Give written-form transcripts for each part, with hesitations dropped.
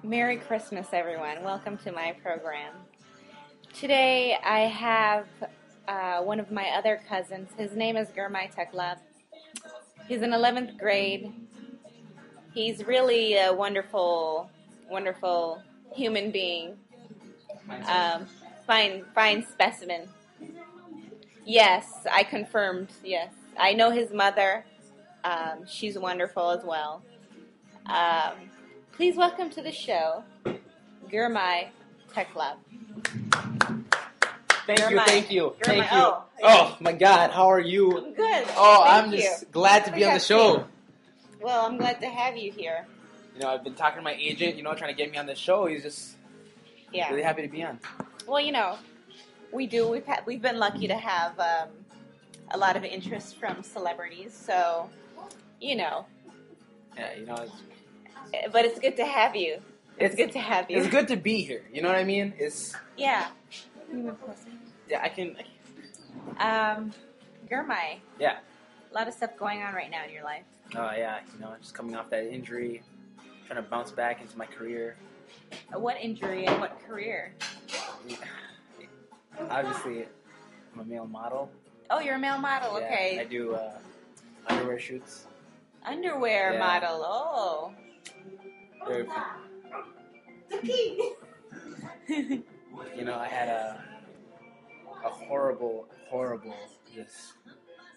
Merry Christmas, everyone. Welcome to my program. Today I have one of my other cousins. His name is Gurmai Teklab. He's in 11th grade. He's really a wonderful, wonderful human being. Fine specimen. Yes, I confirmed. Yes. I know his mother. She's wonderful as well. Please welcome to the show, Gurmai Teklab. Thank you. Oh my God, how are you? I'm good. Oh, Thank I'm you. just glad to be on the show. Well, I'm glad to have you here. You know, I've been talking to my agent, trying to get me on this show. He's just really happy to be on. Well, we do. We've been lucky to have a lot of interest from celebrities, so Yeah, but it's good to have you. It's good to have you. It's good to be here. You know what I mean? Yeah. Can you move closer? Yeah, I can. Gurmai. Yeah. A lot of stuff going on right now in your life. Oh yeah, just coming off that injury, trying to bounce back into my career. What injury and what career? Obviously, I'm a male model. Oh, you're a male model. Yeah, Okay. I do underwear shoots. Underwear model. Oh. Very fun. I had a horrible just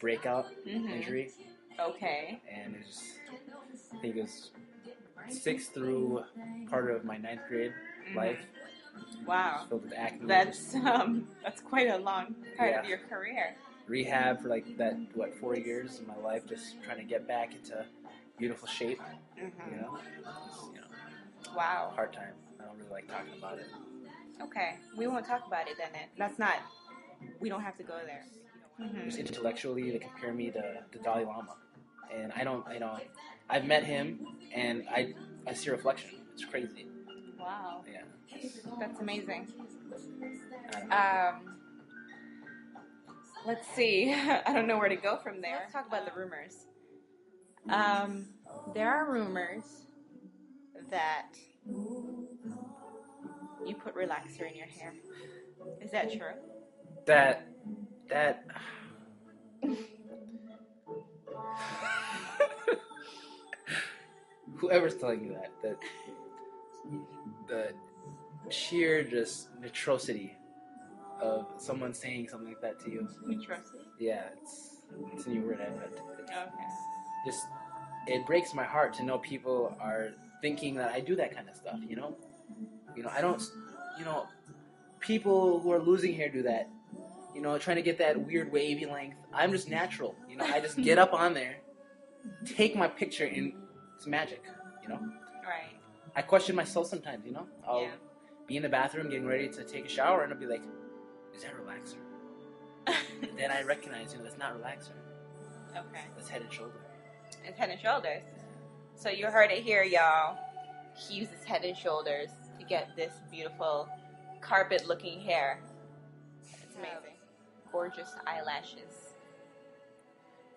breakout injury. Okay. And I think it was 6th through part of my 9th grade life. Wow. Filled with acne. That's quite a long part of your career. Rehab for 4 years of my life, just trying to get back into beautiful shape. Wow. Hard time. I don't really like talking about it. Okay. We won't talk about it then. We don't have to go there. Just intellectually, they compare me to the Dalai Lama. And I've met him, and I see a reflection. It's crazy. Wow. Yeah. That's amazing. Let's see. I don't know where to go from there. Let's talk about the rumors. There are rumors that you put relaxer in your hair. Is that true? That whoever's telling you that the sheer just atrocity of someone saying something like that to you. Atrocity? Yeah, it's a new word I've heard. Okay. It breaks my heart to know people are thinking that I do that kind of stuff, I don't, people who are losing hair do that, trying to get that weird wavy length. I'm just natural, I just get up on there, take my picture, and it's magic, Right. I question myself sometimes, I'll be in the bathroom getting ready to take a shower, and I'll be like, is that relaxer? And then I recognize, that's not relaxer. Okay. That's Head and Shoulders. It's Head and Shoulders. So you heard it here, y'all. He uses Head and Shoulders to get this beautiful carpet-looking hair. It's amazing. Gorgeous eyelashes.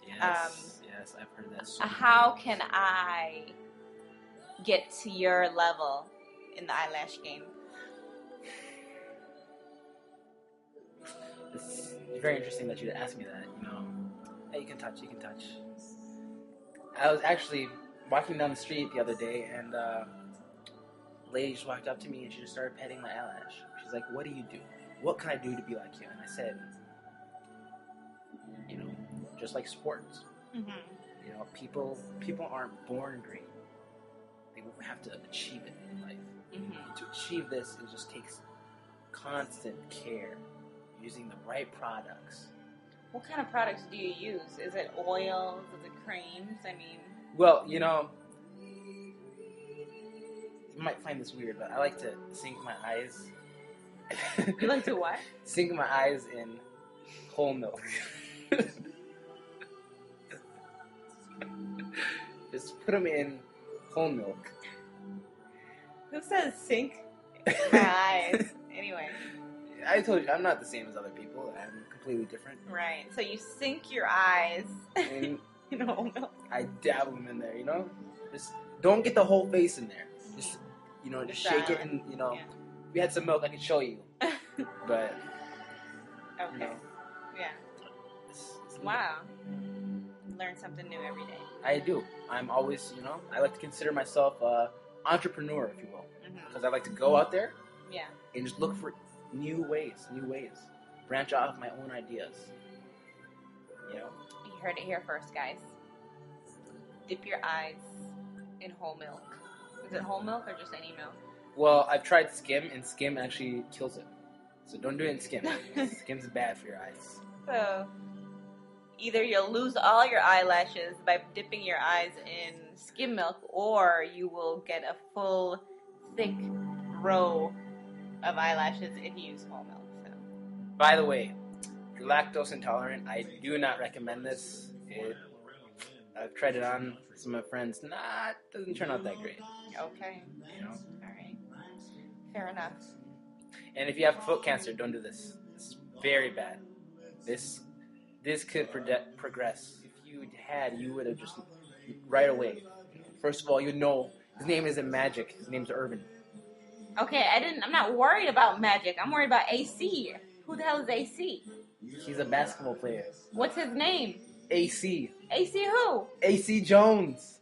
Yes, I've heard that. How can I get to your level in the eyelash game? It's very interesting that you asked me that, Hey, you can touch. I was actually walking down the street the other day, and a lady just walked up to me, and she just started petting my eyelash. She's like, what do you do? What can I do to be like you? And I said, just like sports. People aren't born great. They have to achieve it in life. To achieve this, it just takes constant care, using the right products. What kind of products do you use? Is it oils? Is it creams? Well, you might find this weird, but I like to sink my eyes. You like to what? Sink my eyes in whole milk. Just put them in whole milk. Who says sink my eyes? Anyway. I told you, I'm not the same as other people. I'm completely different. Right. So you sink your eyes in whole milk. I dabble them in there, Just don't get the whole face in there. Just just shake it and, Yeah. if we had some milk, I could show you. But, Okay. Yeah. Wow. Learn something new every day. I do. I'm always, I like to consider myself an entrepreneur, if you will. Because I like to go out there and just look for new ways. Branch off my own ideas. You heard it here first, guys. Dip your eyes in whole milk. Is it whole milk or just any milk? Well, I've tried skim, and skim actually kills it. So don't do it in skim. Skim's bad for your eyes. So, either you'll lose all your eyelashes by dipping your eyes in skim milk, or you will get a full, thick row of eyelashes if you use whole milk. So. By the way, if you're lactose intolerant, I do not recommend this. I've tried it on some of my friends. It doesn't turn out that great. Okay. All right. Fair enough. And if you have foot cancer, don't do this. This is very bad. This could progress. If you would have just right away. First of all, you'd know his name isn't Magic. His name's Irvin. Okay, I'm not worried about Magic. I'm worried about AC. Who the hell is AC? He's a basketball player. What's his name? AC. AC who? AC Jones.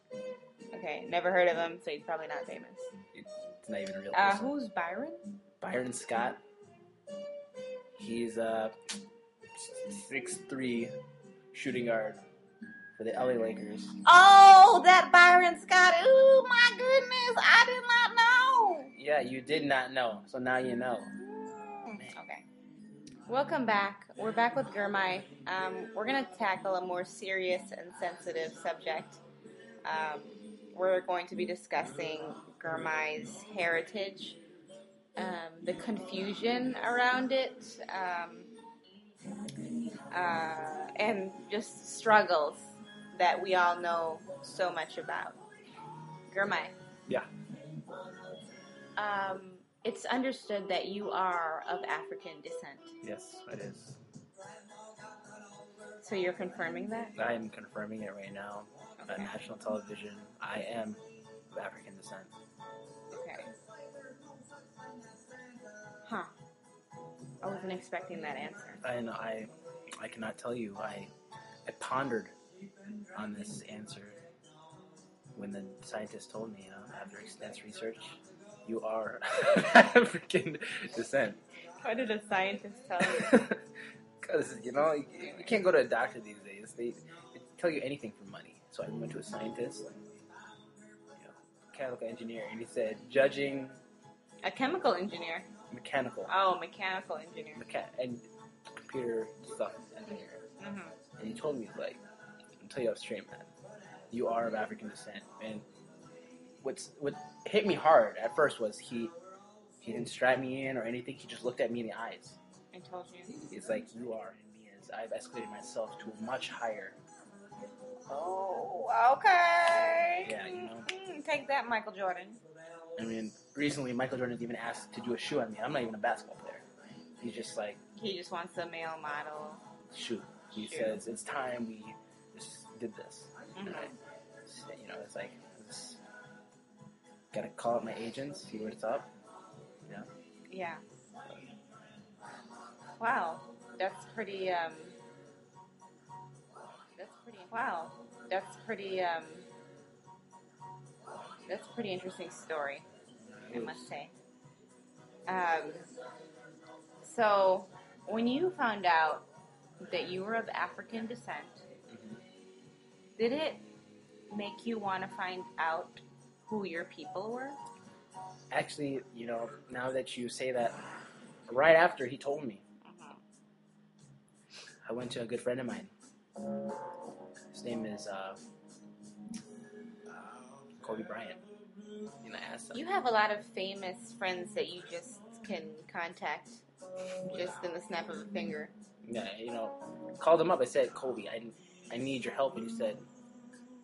Okay, never heard of him, so he's probably not famous. It's not even a real person. Who's Byron? Byron Scott. He's 6'3" shooting guard for the LA Lakers. Oh, that Byron Scott. Ooh, my goodness. I did not know. Yeah, you did not know, so now you know. Okay. Welcome back. We're back with Gurmai. We're going to tackle a more serious and sensitive subject. We're going to be discussing Gurmai's heritage, the confusion around it, and just struggles that we all know so much about. Gurmai. Yeah. It's understood that you are of African descent. Yes, it is. So you're confirming that? I am confirming it right now. Okay. On national television, I am of African descent. Okay. Huh. I wasn't expecting that answer. I know. I cannot tell you. I pondered on this answer when the scientist told me, after extensive research, you are African descent. Why did a scientist tell you? Because, you can't go to a doctor these days. They tell you anything for money. So I went to a scientist, mechanical engineer, and he said, judging... A chemical engineer? Mechanical. Oh, mechanical engineer. And computer stuff engineer. Mm-hmm. And he told me, I'll tell you up straight, man. You are of African descent. And what hit me hard at first was he didn't strap me in or anything. He just looked at me in the eyes. And told you? It's like, you are. And me is. I've escalated myself to a much higher. Oh, okay. Yeah, Take that, Michael Jordan. I mean, recently Michael Jordan's even asked to do a shoe on me. I'm not even a basketball player. He's just like... He just wants a male model. Shoot. He says, it's time we just did this. Mm-hmm. And it's like, just gotta call up my agents, see what's up. Yeah. Yeah. Wow. That's pretty, wow. That's pretty interesting story, I must say. So, when you found out that you were of African descent, mm-hmm. did it make you want to find out who your people were? Actually, now that you say that, right after he told me, mm-hmm. I went to a good friend of mine. His name is Kobe Bryant. And I asked him. You have a lot of famous friends that you just can contact just in the snap of a finger. Yeah, called him up. I said, Kobe, I need your help. And he said,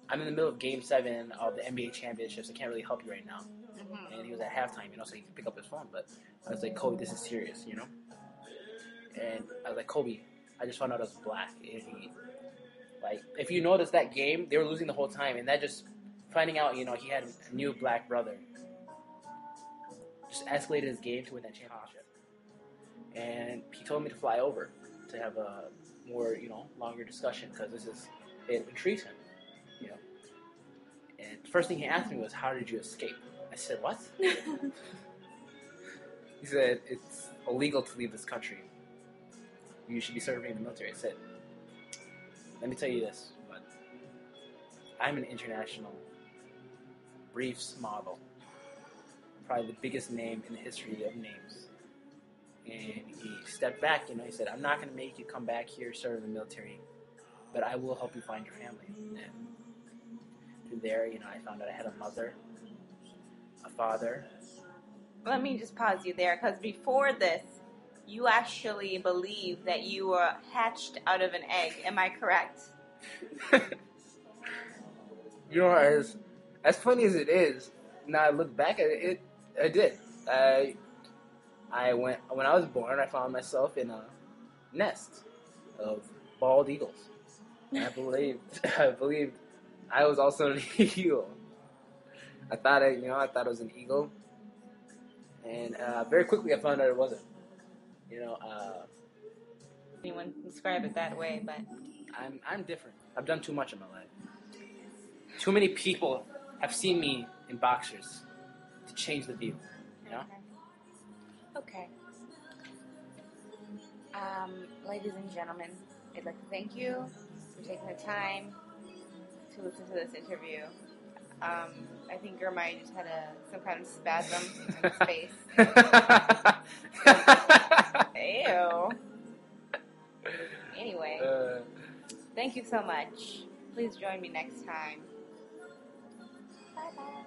I'm in the middle of Game 7 of the NBA championships. I can't really help you right now. Mm-hmm. And he was at halftime, so he could pick up his phone. But I was like, Kobe, this is serious, And I was like, Kobe, I just found out I was black. If you notice that game, they were losing the whole time. And that just, finding out, he had a new black brother. just escalated his game to win that championship. And he told me to fly over to have a more, longer discussion because it intrigues him, And the first thing he asked me was, "How did you escape?" I said, "What?" He said, "It's illegal to leave this country. You should be serving in the military." I said, "Let me tell you this, but I'm an international briefs model, probably the biggest name in the history of names." And he stepped back, he said, "I'm not going to make you come back here, serve in the military, but I will help you find your family." And through there, I found out I had a mother, a father. Let me just pause you there, because before this, you actually believe that you were hatched out of an egg. Am I correct? As funny as it is, now I look back at it, I did. When I was born, I found myself in a nest of bald eagles. And I believed I was also an eagle. I thought it was an eagle. And very quickly I found out it wasn't. Anyone describe it that way, but I'm different. I've done too much in my life. Too many people have seen me in boxers to change the view. Okay. Ladies and gentlemen, I'd like to thank you for taking the time to listen to this interview. I think Gurmai just had some kind of spasm in his face. Ew. Anyway, thank you so much. Please join me next time. Bye-bye.